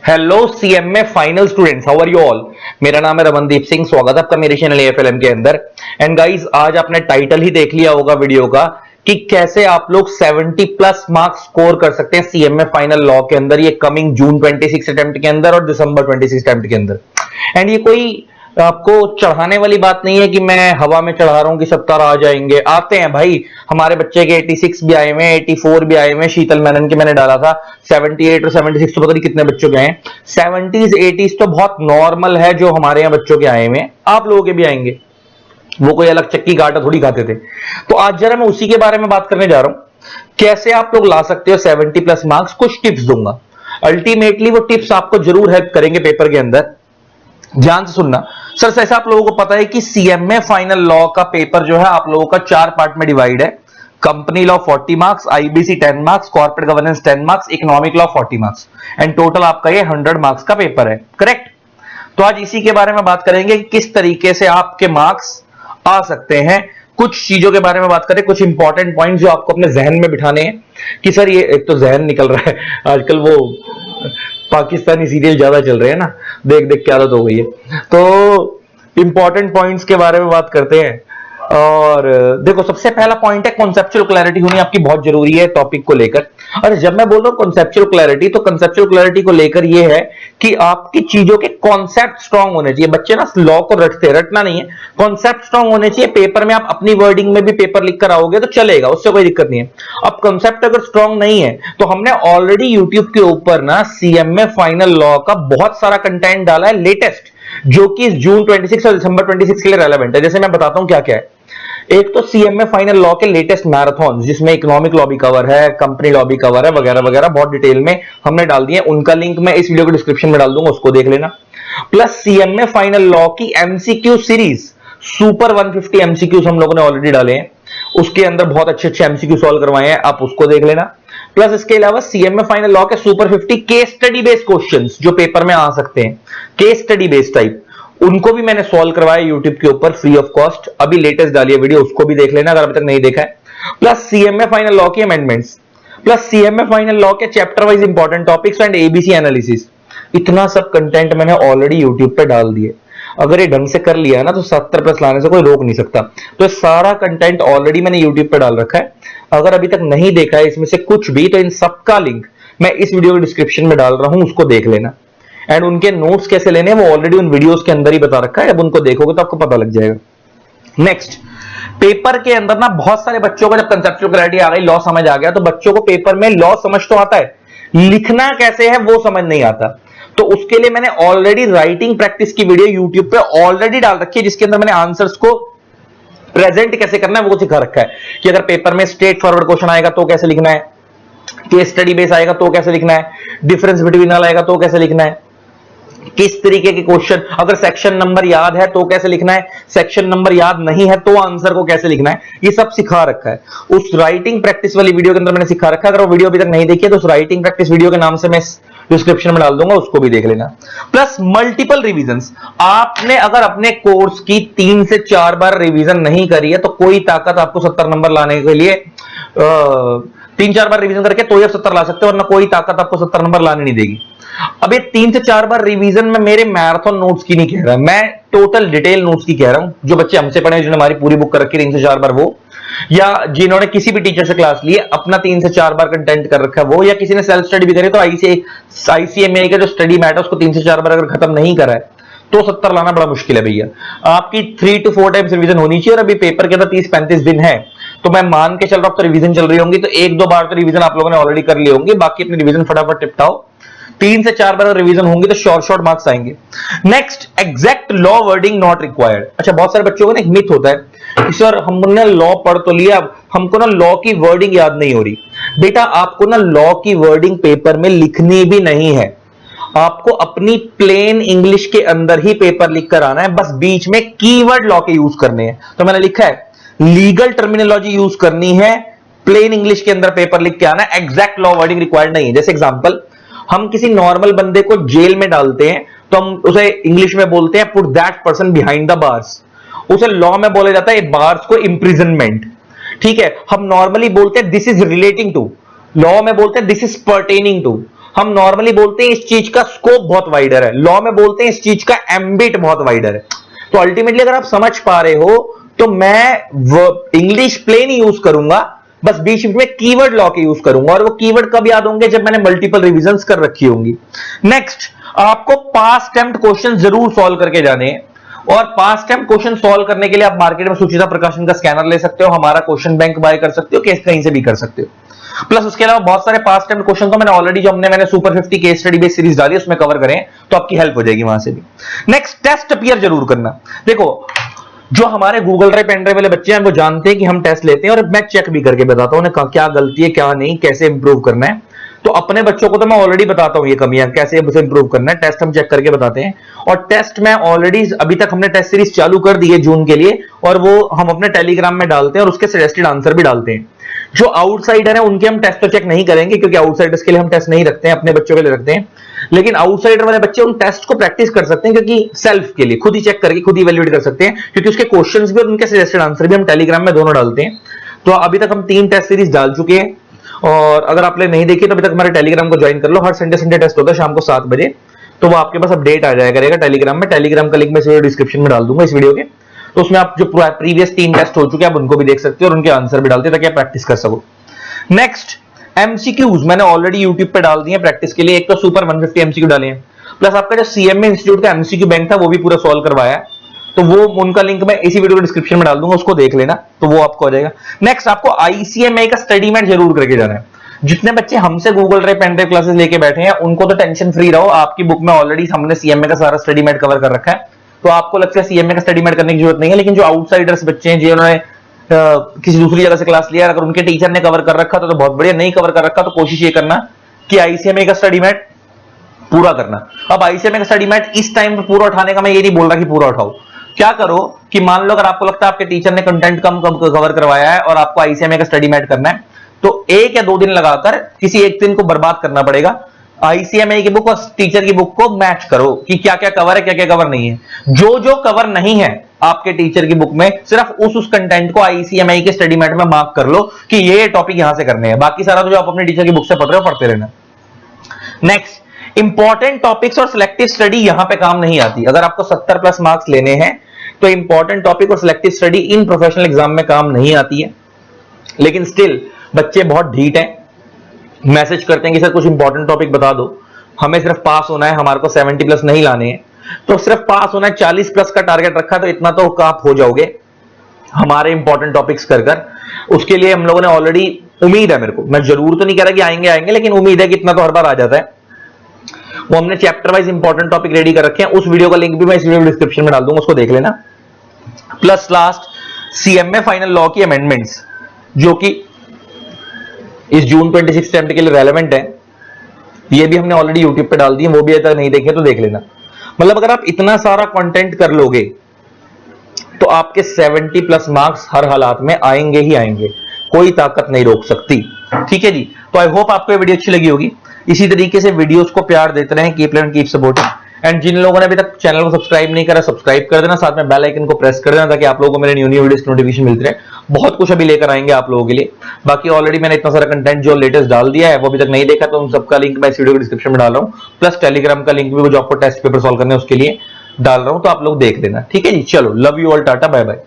Hello CMA final students, how are you all. मेरा नाम है रमनदीप सिंह। स्वागत है आपका मेरे चैनल एएफएलएम के अंदर। एंड गाइस, आज आपने टाइटल ही देख लिया होगा वीडियो का कि कैसे आप लोग 70 प्लस मार्क्स स्कोर कर सकते हैं सीएमए फाइनल लॉ के अंदर, ये कमिंग जून 26 अटेम्प्ट के अंदर और दिसंबर 26 अटेम्प्ट के अंदर। एंड ये कोई आपको चढ़ाने वाली बात नहीं है कि मैं हवा में चढ़ा रहा हूं कि 70 आ जाएंगे। आते हैं भाई, हमारे बच्चे के 86 भी आए हुए हैं, 84 भी आए हुए हैं। शीतल मेनन के मैंने डाला था 78 और 76, तो पता नहीं कितने बच्चों के आए। 70s 80s तो बहुत नॉर्मल है, जो हमारे यहाँ बच्चों के आए हुए हैं, आप लोगों के भी आएंगे। वो कोई अलग चक्की काटा थोड़ी खाते थे। तो आज जरा मैं उसी के बारे में बात करने जा रहा हूं, कैसे आप लोग ला सकते हो 70 प्लस मार्क्स। कुछ टिप्स दूंगा, अल्टीमेटली वो टिप्स आपको जरूर हेल्प करेंगे पेपर के अंदर। ध्यान से सुनना। सर ऐसा आप लोगों को पता है कि सीएमए फाइनल लॉ का पेपर जो है आप लोगों का 4 पार्ट में डिवाइड है। Company law 40 marks, IBC 10 marks, corporate governance 10 marks, economic law 40 marks, and total आपका ये 100 मार्क्स का पेपर है। करेक्ट। तो आज इसी के बारे में बात करेंगे कि किस तरीके से आपके मार्क्स आ सकते हैं। कुछ चीजों के बारे में बात करें, कुछ इंपॉर्टेंट पॉइंट जो आपको अपने जहन में बिठाने हैं कि सर ये एक तो जहन निकल रहा है आजकल, वो पाकिस्तानी सीरियल ज्यादा चल रहे हैं ना, देख देख के आदत हो गई है। तो इंपॉर्टेंट पॉइंट्स के बारे में बात करते हैं। और देखो, सबसे पहला पॉइंट है कॉन्सेप्चुअल क्लैरिटी होनी आपकी बहुत जरूरी है टॉपिक को लेकर। और जब मैं बोल रहा हूं कॉन्सेप्चुअल क्लैरिटी, तो कॉन्सेप्चुअल क्लैरिटी को लेकर यह है कि आपकी चीजों के कॉन्सेप्ट स्ट्रांग होने चाहिए। बच्चे ना लॉ को रटना नहीं है, कॉन्सेप्ट स्ट्रांग होने चाहिए। पेपर में आप अपनी वर्डिंग में भी पेपर लिख कर आओगे तो चलेगा, उससे कोई दिक्कत नहीं है। अब कॉन्सेप्ट अगर स्ट्रांग नहीं है तो हमने ऑलरेडी यूट्यूब के ऊपर ना सीएमए फाइनल लॉ का बहुत सारा कंटेंट डाला है लेटेस्ट, जो कि जून 26 और दिसंबर 26 के लिए रेलेवेंट है। जैसे मैं बताता हूं क्या क्या है। एक तो सीएमए फाइनल लॉ के लेटेस्ट मैराथन, जिसमें इकोनॉमिक लॉ भी कवर है, कंपनी लॉ भी कवर है, वगैरह वगैरह, बहुत डिटेल में हमने डाल दिए। उनका लिंक मैं इस वीडियो के डिस्क्रिप्शन में डाल दूंगा, उसको देख लेना। प्लस सीएमए फाइनल लॉ की एमसीक्यू सीरीज, सुपर 150 एमसीक्यूज हम लोगों ने ऑलरेडी डाले हैं, उसके अंदर बहुत अच्छे अच्छे एमसीक्यू सॉल्व करवाए हैं, आप उसको देख लेना। प्लस इसके अलावा सीएमए फाइनल लॉ के super 50 case study based questions जो पेपर में आ सकते हैं, केस स्टडी बेस्ड टाइप, उनको भी मैंने सॉल्व करवाया यूट्यूब के ऊपर फ्री ऑफ कॉस्ट। अभी लेटेस्ट डाली है वीडियो, उसको भी देख लेना अगर अभी तक नहीं देखा है। प्लस सीएमए फाइनल लॉ की amendments, plus CMA final law के chapter wise important topics and ABC analysis, इतना सब कंटेंट मैंने ऑलरेडी यूट्यूब पे डाल दिए। अगर ये ढंग से कर लिया ना तो 70 प्लस लाने से कोई रोक नहीं सकता। तो सारा कंटेंट ऑलरेडी मैंने यूट्यूब पे डाल रखा है। अगर अभी तक नहीं देखा है इसमें से कुछ भी, तो इन सबका लिंक मैं इस वीडियो के डिस्क्रिप्शन में डाल रहा हूं, उसको देख लेना। एंड उनके नोट्स कैसे लेने हैं वो ऑलरेडी उन वीडियोस के अंदर ही बता रखा है, अब उनको देखोगे तो आपको पता लग जाएगा। नेक्स्ट, पेपर के अंदर ना बहुत सारे बच्चों को जब कंसेप्चुअल क्लैरिटी आ गई, लॉ समझ आ गया, तो बच्चों को पेपर में लॉ समझ तो आता है, लिखना कैसे है वो समझ नहीं आता। तो उसके लिए मैंने ऑलरेडी राइटिंग प्रैक्टिस की वीडियो यूट्यूब पे ऑलरेडी डाल रखी है, जिसके अंदर मैंने आंसर्स को प्रेजेंट कैसे करना है वो सिखा रखा है कि अगर पेपर में स्ट्रेट फॉरवर्ड क्वेश्चन आएगा तो कैसे लिखना है, केस स्टडी बेस आएगा तो कैसे लिखना है, डिफरेंस बिटवीन ऑल आएगा तो कैसे लिखना है, किस तरीके के क्वेश्चन, अगर सेक्शन नंबर याद है तो कैसे लिखना है, सेक्शन नंबर याद नहीं है तो आंसर को कैसे लिखना है, ये सब सिखा रखा है। उस राइटिंग प्रैक्टिस वाली वीडियो के अंदर मैंने सिखा रखा है। अगर वो वीडियो अभी तक नहीं देखी है तो उस राइटिंग प्रैक्टिस वीडियो के नाम से मैं डिस्क्रिप्शन में डाल दूंगा, उसको भी देख लेना। प्लस मल्टीपल रिवीजंस, आपने अगर अपने कोर्स की 3 से 4 बार रिवीजन नहीं करी है तो कोई ताकत आपको 70 नंबर लाने के लिए 3-4 बार रिवीजन करके तो ही आप 70 ला सकते हो, वरना कोई ताकत आपको 70 नंबर लाने नहीं देगी। अब ये 3 से 4 बार रिवीजन में मेरे मैराथन नोट्स की नहीं कह रहा, मैं टोटल डिटेल नोट्स की कह रहा हूं। जो बच्चे हमसे पढ़े, जिन्होंने हमारी पूरी बुक कर रखी 3 से 4 बार वो, या जिन्होंने किसी भी टीचर से क्लास ली है, अपना 3 से 4 बार कंटेंट कर रखा है वो, या किसी ने सेल्फ स्टडी भी करी तो आईसीएमए का जो स्टडी मैट है उसको 3 से 4 बार अगर खत्म नहीं करा है तो 70 लाना बड़ा मुश्किल है भैया। आपकी 3 to 4 टाइम्स रिवीजन होनी चाहिए। और अभी पेपर के अंदर 30-35 दिन है, तो मैं मान के चल रहा हूं तो रिवीजन चल रही होंगी, तो 1-2 बार तो रिवीजन आप लोगों ने ऑलरेडी कर ली होंगी। बाकी अपनी रिवीजन फटाफट टिपटाओ, 3 से 4 बार रिवीजन होंगी तो शॉर्ट मार्क्स आएंगे। Next, exact law wording not required. अच्छा, बहुत सारे बच्चों को ना एक मिथ होता है कि सर हमने लॉ पढ़ तो लिया, हमको ना लॉ की वर्डिंग याद नहीं हो रही। बेटा, आपको ना लॉ की वर्डिंग पेपर में लिखनी भी नहीं है, आपको अपनी प्लेन इंग्लिश के अंदर ही पेपर लिख कर आना है, बस बीच में कीवर्ड लॉ के यूज करने हैं। तो मैंने लिखा है लीगल टर्मिनोलॉजी यूज करनी है, प्लेन इंग्लिश के अंदर पेपर लिख के आना है, एग्जैक्ट लॉ वर्डिंग रिक्वायर्ड नहीं है। जैसे एग्जांपल, हम किसी नॉर्मल बंदे को जेल में डालते हैं तो हम उसे इंग्लिश में बोलते हैं put that person behind the bars, उसे लॉ में बोला जाता है बार्स को इंप्रिजनमेंट। ठीक है, हम नॉर्मली बोलते हैं this is relating to, law में बोलते हैं दिस इज पर्टेनिंग टू। हम नॉर्मली बोलते हैं इस चीज का स्कोप बहुत वाइडर है, लॉ में बोलते हैं इस चीज का एम्बिट बहुत वाइडर है। तो अल्टीमेटली अगर आप समझ पा रहे हो तो मैं इंग्लिश प्लेन यूज करूंगा, बस बीच में कीवर्ड लॉ के यूज करूंगा, और वो कीवर्ड कब याद होंगे, जब मैंने मल्टीपल रिविजन्स कर रखी होंगी। नेक्स्ट, आपको पास्ट टेम्प्ट क्वेश्चन जरूर सॉल्व करके जाने हैं, और पास्ट टेम्प्ट क्वेश्चन सॉल्व करने के लिए आप मार्केट में सुचिता प्रकाशन का स्कैनर ले सकते हो, हमारा क्वेश्चन बैंक बाय कर सकते हो, केस कहीं से भी कर सकते हो। प्लस उसके अलावा बहुत सारे पास्ट टेम्प्ट क्वेश्चन तो मैंने ऑलरेडी, जो मैंने super 50 case study based series डाली उसमें कवर करें, तो आपकी हेल्प हो जाएगी वहां से भी। नेक्स्ट, टेस्ट अपीयर जरूर करना। देखो, जो हमारे गूगल ड्राइव पेन ड्राइव वाले बच्चे हैं वो जानते हैं कि हम टेस्ट लेते हैं, और मैं चेक भी करके बताता हूं उन्हें क्या गलती है, क्या नहीं, कैसे इंप्रूव करना है। तो अपने बच्चों को तो मैं ऑलरेडी बताता हूं ये कमियां कैसे इंप्रूव करना है, टेस्ट हम चेक करके बताते हैं। और टेस्ट में ऑलरेडी अभी तक हमने टेस्ट सीरीज चालू कर दी है जून के लिए, और वो हम अपने टेलीग्राम में डालते हैं और उसके सजेस्टेड आंसर भी डालते हैं। जो आउटसाइडर है उनके हम टेस्ट तो चेक नहीं करेंगे, क्योंकि आउटसाइडर्स के लिए हम टेस्ट नहीं रखते हैं, अपने बच्चों के लिए रखते हैं। लेकिन आउटसाइडर वाले बच्चे उन टेस्ट को प्रैक्टिस कर सकते हैं, क्योंकि सेल्फ के लिए खुद ही चेक करके खुद ही इवैल्यूएट कर सकते हैं, क्योंकि उसके क्वेश्चंस भी और उनके सजेस्टेड आंसर भी हम टेलीग्राम में दोनों डालते हैं। तो अभी तक हम 3 टेस्ट सीरीज डाल चुके हैं, और अगर आपने नहीं देखी तो अभी तक हमारे टेलीग्राम को ज्वाइन कर लो। हर संडे टेस्ट होता है शाम को 7 बजे, तो वो आपके पास अपडेट आ जाएगा करेगा टेलीग्राम में। टेलीग्राम का लिंक मैं इस वीडियो डिस्क्रिप्शन में डाल दूंगा इस वीडियो के, तो उसमें आप जो प्रीवियस 3 टेस्ट हो चुके हैं आप उनको भी देख सकते हो, और उनके आंसर भी डालते हैं ताकि आप प्रैक्टिस कर सको। नेक्स्ट, एमसीक्यूज मैंने ऑलरेडी यूट्यूब पे डाल दिए प्रैक्टिस के लिए। एक तो सुपर 150 एमसीक्यू डाले हैं, प्लस आपका जो सीएमए इंस्टीट्यूट का एमसीक्यू बैंक था वो भी पूरा सॉल्व करवाया है, तो वो उनका लिंक मैं इसी वीडियो डिस्क्रिप्शन में डाल दूंगा, उसको देख लेना, तो वो आपको हो जाएगा। नेक्स्ट, आपको आईसीएमआई का स्टडी मैट जरूर करके जाना है। जितने बच्चे हमसे Google drive pen drive classes लेके बैठे हैं उनको तो टेंशन फ्री रहो, आपकी बुक में ऑलरेडी हमने सीएमए का सारा स्टडी मैट कवर कर रखा है, तो आपको लगता है सीएमए का स्टडी मैट करने की जरूरत नहीं है। लेकिन जो आउटसाइडर्स बच्चे हैं जिन्होंने किसी दूसरी जगह से क्लास लिया, अगर उनके टीचर ने कवर कर रखा तो बहुत बढ़िया, नहीं कवर कर रखा तो कोशिश ये करना कि आईसीएमआई का स्टडी मैट पूरा करना। अब आईसीएमआई का स्टडी मैट इस टाइम पर पूरा उठाने का मैं ये नहीं बोल रहा कि पूरा उठाओ, क्या करो कि मान लो अगर आपको लगता है आपके टीचर ने कंटेंट कम कवर करवाया है और आपको आईसीएमआई का स्टडी मैट करना है, तो 1 या 2 दिन लगाकर किसी एक दिन को बर्बाद करना पड़ेगा। आईसीएमआई की बुक और टीचर की बुक को मैच करो कि क्या क्या कवर है, क्या क्या कवर नहीं है। जो जो कवर नहीं है आपके टीचर की बुक में, सिर्फ उस कंटेंट को आईसीएमआई के स्टडी मैट में मार्क कर लो कि ये टॉपिक यहां से करने हैं, बाकी सारा तो जो आप अपने टीचर की बुक से पढ़ रहे हो पढ़ते रहना। नेक्स्ट, इंपॉर्टेंट टॉपिक्स और सिलेक्टिव स्टडी यहां पे काम नहीं आती। अगर आपको 70+ मार्क्स लेने हैं तो इंपॉर्टेंट टॉपिक और selective study in professional exam में काम नहीं आती है। लेकिन स्टिल बच्चे बहुत ढीठ हैं, मैसेज करते हैं कि सर कुछ इंपॉर्टेंट टॉपिक बता दो, हमें सिर्फ पास होना है, हमारे को 70+ नहीं लाने हैं। तो सिर्फ पास होना है, 40+ का टारगेट रखा, तो इतना तो आप हो जाओगे हमारे इंपॉर्टेंट टॉपिक्स कर। उसके लिए हम लोगों ने ऑलरेडी, उम्मीद है मेरे को, मैं जरूर तो नहीं कह रहा कि आएंगे, लेकिन उम्मीद है कि इतना तो हर बार आ जाता है, वो हमने chapter wise important topic ready कर रखे हैं। उस वीडियो का लिंक भी मैं इस वीडियो डिस्क्रिप्शन में डाल दूंगा, उसको देख लेना। Plus last, CMA final law की अमेंडमेंट्स जो कि इस जून 26 अटेम्प्ट के लिए रेलेवेंट है, ये भी हमने ऑलरेडी यूट्यूब पे डाल दी है, वो भी अगर नहीं देखे तो देख लेना। मतलब अगर आप इतना सारा कंटेंट कर लोगे तो आपके 70+ मार्क्स हर हालात में आएंगे ही आएंगे, कोई ताकत नहीं रोक सकती। ठीक है जी, तो आई होप आपको ये वीडियो अच्छी लगी होगी। इसी तरीके से वीडियोस को प्यार देते रहें, keep learning keep supporting. And जिन लोगों ने अभी तक चैनल को सब्सक्राइब नहीं करा, सब्सक्राइब कर देना, साथ में बेल आइकन को प्रेस कर देना ताकि आप लोगों को मेरे न्यू वीडियोस नोटिफिकेशन मिलते रहे। बहुत कुछ अभी लेकर आएंगे आप लोगों के लिए। बाकी ऑलरेडी मैंने इतना सारा कंटेंट जो लेटेस्ट डाल दिया है, वो अभी तक नहीं देखा तो उन सबका लिंक मैं इस वीडियो के डिस्क्रिप्शन में डाल रहा हूँ, प्लस टेलीग्राम का लिंक भी जो आपको टेस्ट पेपर सॉल्व करने उसके लिए डाल रहा हूँ, तो आप लोग देख लेना। ठीक है जी, चलो, love you all, tata bye bye.